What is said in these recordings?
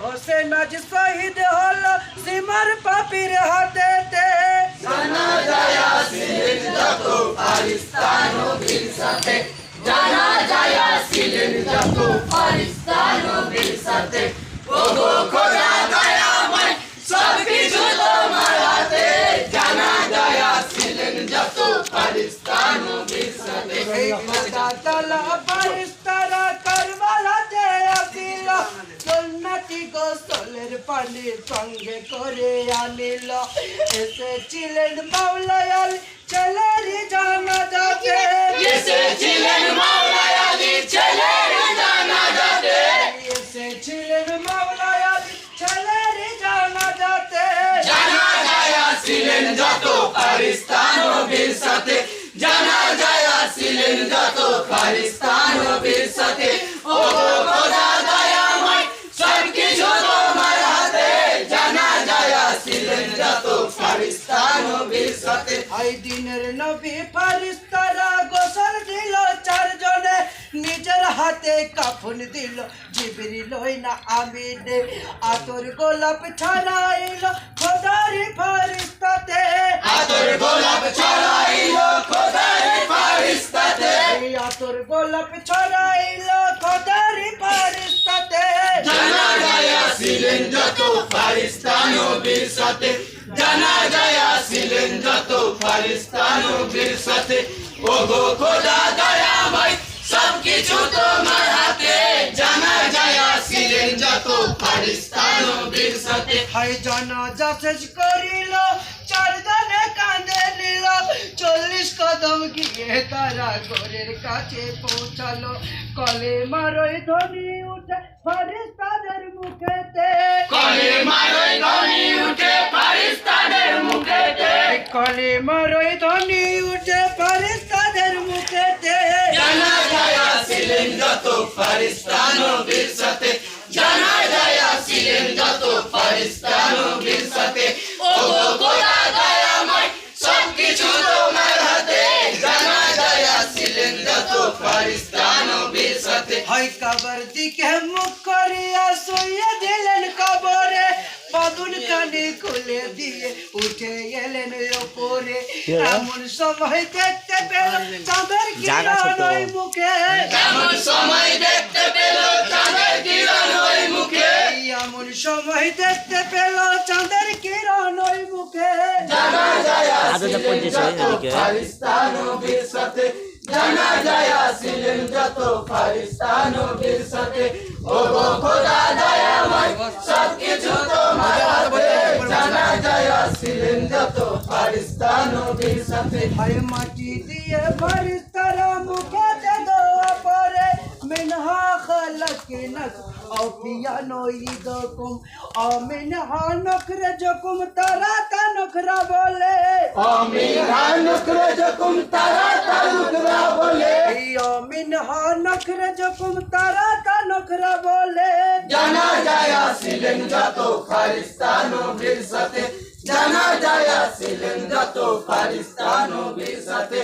হোসেন আজ শহীদ হলো সীমার পাপির হাতেতে। জানাজায় আসিলেন যত ফারিস্তান নবীর সাথে, জানাজায় আসিলেন যত ফারিস্তান নবীর সাথে। ওগো খোদা দয়াময় সবকিছু তোমার হাতে, জানাজায় আসিলেন যত ফারিস্তান নবীর সাথে। এই খোদা তাআলা ফারিস্তারা কারবালাতে আসিল, সুন্নতি গোসলের পানি সঙ্গে করে আনিল। এসেছিলেন মাওলা আলী ছেলের জানাজাতে, এসেছিলেন মাওলা আলী ছেলের জানাজাতে, এসেছিলেন মাওলা আলী ছেলের জানাজাতে। জানাজায় আসিলেন যত ফারিস্তান নবীর সাথে, জানাজায় আসিলেন যত ফারিস্তান নবীর সাথে। ওগো খোদা দয়াময় সবকিছু তোমার হাতে, জানাজায় আসিলেন যত ফারিস্তান নবীর সাথে। আই দিনের নবী ফারিস্তারা গোসল দিল চারজনে, নিজের হাতে কাফন দিল জিবরিল না আমিনে। আতর গোলাপ ছড়াইল খোদার ফারিস্তাতে, আতর গোলাপ ছড়াইল খোদার ফারিস্তাতে, আতর গোলাপ ছড়াইল খোদার ফারিস্তাতে। জানাজায় আসিলেন যত ফারিস্তান নবীর সাথে, জানাজায় আসিলেন যত ফারিস্তান নবীর সাথে। ওগো খোদা দয়াময় সবকিছু তোমার হাতে, জানাজায় আসিলেন যত ফারিস্তান নবীর সাথে। হাই জানাজা শেষ করিল চারজনে কাঁদে নিল, 40 কদম গিয়ে তারা ঘরের কাছে পৌঁছালো। কলেমার ওই ধ্বনি উঠে ফারিস্তাদের মুখেতে, কলেমার ওই ধ্বনি উঠে ফারিস্তাদের মুখেতে, কলেমার ওই ধ্বনি উঠে ফারিস্তাদের মুখেতে। জানাজায় আসিলেন যত ফারিস্তান নবীর সাথে, জানাজায় আসিলেন যত ফারিস্তান নবীর সাথে। ওগো খোদা দয়াময় সবকিছু তোমার হাতে, জানাজায় আসিলেন যত ফারিস্তান নবীর সাথে। হাই কবর দিকে মুখ করিয়া শুইয়ে দিলেন কবরে, বাদুন কানে খুলে দিয়ে উঠে এলেন ওপরে। এমন সময় দেখতে পেল চাঁদের কিরণ ওই মুখে, এমন সময় দেখতে পেল চাঁদের কিরণ ওই মুখে, এমন সময় দেখতে পেল চাঁদের কিরণ ওই মুখে। জানাজায় আসিলেন যত ফারিস্তান নবীর সাথে, জানাজায় আসিলেন যত ফারিস্তান নবীর সাথে। ওগো খোদা দয়াময় সবকিছু তোমার হাতে, জানাজায় আসিলেন যত ফারিস্তান নবীর সাথে। হাই মাটি দিয়ে ফারিস্তারা মুখে দোয়া পরে, মিনহা খালাকনাক আও ফিয়া নুইদুকুম আও মিনহা নুখরিজুকুম তারাতা নুখরা বলে, আমিনা নুখরিজুকুম তারাতা নুখরা বলে, আও মিনহা নুখরিজুকুম তারাতা নুখরা বলে। জানাজায় আসিলেন যত ফারিস্তান নবীর সাথে, জানাজায় আসিলেন যত ফারিস্তান নবীর সাথে।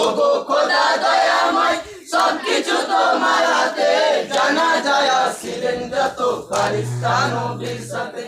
ওগো খোদা দয়াময় সবকিছু তোমার হাতে, জানাজায় আসিলেন যত ফারিস্তান নবীর সাথে।